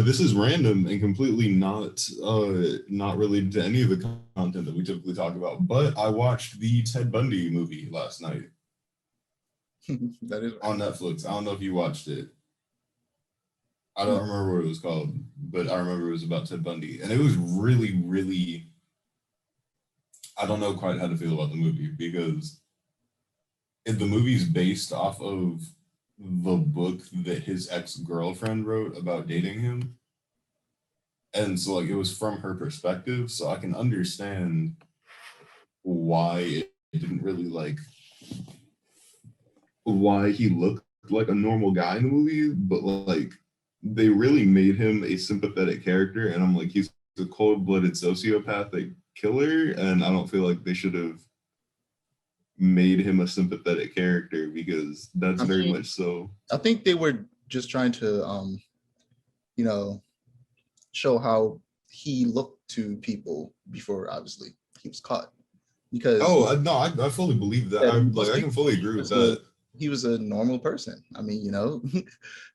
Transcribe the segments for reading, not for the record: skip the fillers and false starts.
This is random and completely not related to any of the content that we typically talk about. But I watched the Ted Bundy movie last night That is on Netflix. I don't know if you watched it. I don't remember what it was called, but I remember it was about Ted Bundy, and it was really, really. I don't know quite how to feel about the movie because if the movie's based off of the book that his ex-girlfriend wrote about dating him. And so like it was from her perspective. So I can understand why it didn't really like why he looked like a normal guy in the movie, but like they really made him a sympathetic character. And I'm like, he's a cold-blooded sociopathic killer, and I don't feel like they should have made him a sympathetic character because that's very much so. I think they were just trying to, you know, show how he looked to people before, obviously, he was caught. Because no, I fully believe that. I can fully agree with that. He was a normal person. I mean, you know,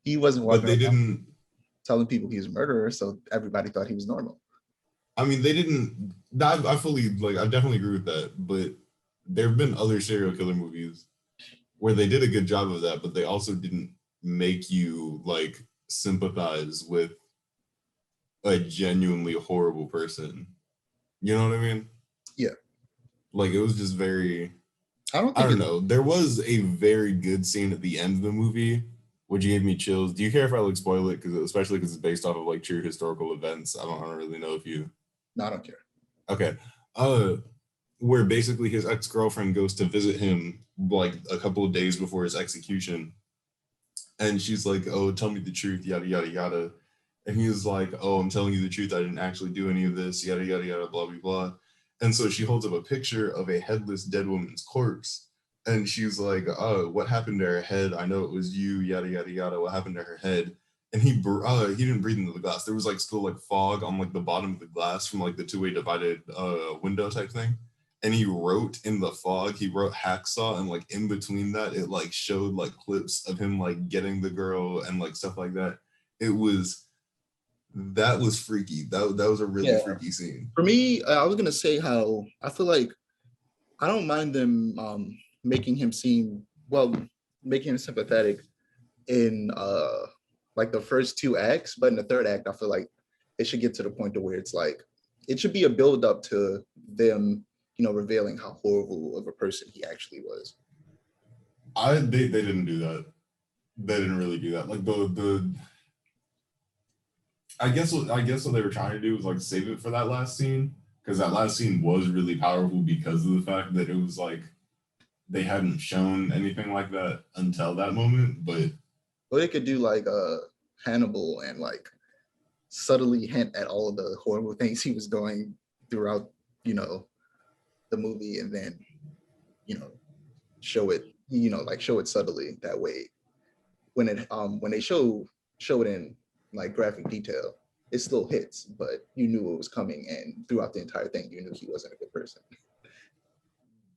he wasn't walking but they didn't telling people he was a murderer, so everybody thought he was normal. I mean, they didn't. I fully like. I definitely agree with that. But there have been other serial killer movies where they did a good job of that, but they also didn't make you like sympathize with a genuinely horrible person. You know what I mean? Yeah. Like it was just very. I don't know. There was a very good scene at the end of the movie, which gave me chills. Do you care if I like spoil it? Because especially because it's based off of like true historical events. I don't really know if you. No, I don't care. Okay. Where basically his ex-girlfriend goes to visit him like a couple of days before his execution, and she's like, "Oh, tell me the truth, yada yada yada," and he's like, "Oh, I'm telling you the truth. I didn't actually do any of this, yada yada yada, blah blah blah." And so she holds up a picture of a headless dead woman's corpse, and she's like, "Oh, what happened to her head? I know it was you, yada yada yada. What happened to her head?" And he didn't breathe into the glass. There was like still like fog on like the bottom of the glass from like the two-way divided window type thing. And he wrote in the fog, he wrote hacksaw, and like in between that, it like showed like clips of him like getting the girl and like stuff like that. That was freaky. That was a really freaky scene. For me, I was gonna say how I feel like I don't mind them making him making him sympathetic in like the first two acts, but in the third act, I feel like it should get to the point to where it's like it should be a build up to them, you know, revealing how horrible of a person he actually was. They didn't do that. They didn't really do that. Like the I guess what they were trying to do was like save it for that last scene, because that last scene was really powerful because of the fact that it was like they hadn't shown anything like that until that moment. But they could do like Hannibal and like subtly hint at all of the horrible things he was doing throughout, you know, the movie, and then, you know, show it, you know, like show it subtly that way. When they show it in like graphic detail, it still hits, but you knew it was coming, and throughout the entire thing, you knew he wasn't a good person.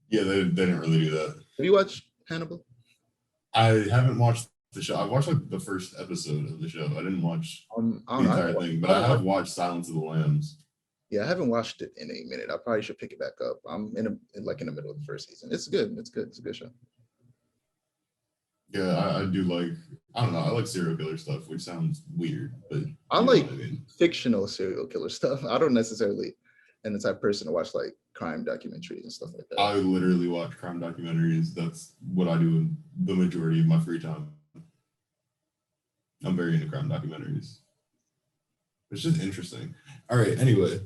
Yeah, they didn't really do that. Have you watched Hannibal? I haven't watched the show. I watched like the first episode of the show. I didn't watch the entire thing, but I have watched Silence of the Lambs. Yeah, I haven't watched it in a minute. I probably should pick it back up. I'm in the middle of the first season. It's good. It's good. It's a good show. Yeah, I do like. I don't know. I like serial killer stuff, which sounds weird, but I like fictional serial killer stuff. I don't necessarily am the type of person to watch like crime documentaries and stuff like that. I literally watch crime documentaries. That's what I do in the majority of my free time. I'm very into crime documentaries. It's just interesting. All right. Anyway,